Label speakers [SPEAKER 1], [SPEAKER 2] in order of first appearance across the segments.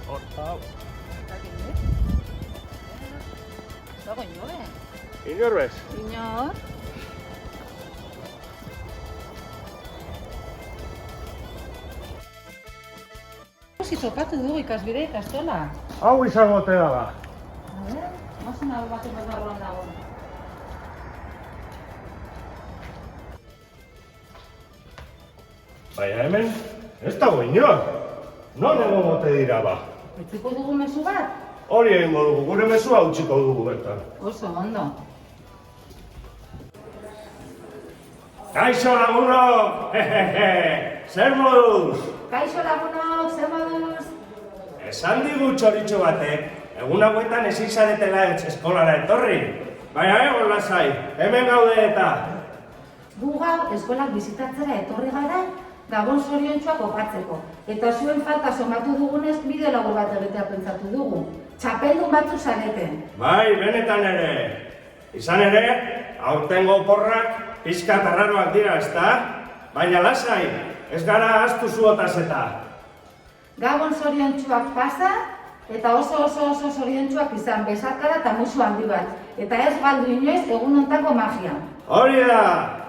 [SPEAKER 1] Horta.
[SPEAKER 2] Dago inobe?
[SPEAKER 1] Inor bez?
[SPEAKER 2] Inor? Osi topatu dugu ikasbide ikastola.
[SPEAKER 1] Hau izango ote da.
[SPEAKER 2] A ber, mazen hau baten bat dagoen dago.
[SPEAKER 1] Baina hemen, ez dago inor. Non egongo ote dira ba.
[SPEAKER 2] Utziko dugu mezu bat?
[SPEAKER 1] Hori egingo dugu, gure mezua utziko dugu bertan.
[SPEAKER 2] Oso, ondo.
[SPEAKER 1] Kaixo lagunok! Zer moduz?
[SPEAKER 2] Kaixo lagunok, zer moduz?
[SPEAKER 1] Esan digu txoritxo batek, egun hauetan ezin zaretela eskolara etorri. Baina egon lasai, hemen gaude eta.
[SPEAKER 2] Gu gaur eskolak bizitatzera etorri gara, Gabon zoriontsuak opatzeko. Eta zuen falta somatu dugunez bideo labur bat egitea pentsatu dugu. Txapeldun batzuk zareten.
[SPEAKER 1] Bai, benetan ere. Izan ere, aurtengo oporrak pixka tarraroak dira, ezta? Baina lasai, ez gara ahaztu zuotaz eta.
[SPEAKER 2] Gabon zoriontsuak pasa, eta oso zoriontsuak izan besarkada eta musu handi bat. Eta ez galdu inoiz egun hontako magia.
[SPEAKER 1] Hori da,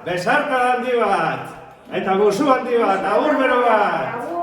[SPEAKER 1] besarka handi bat, eta musu handi bat, agur bero bat.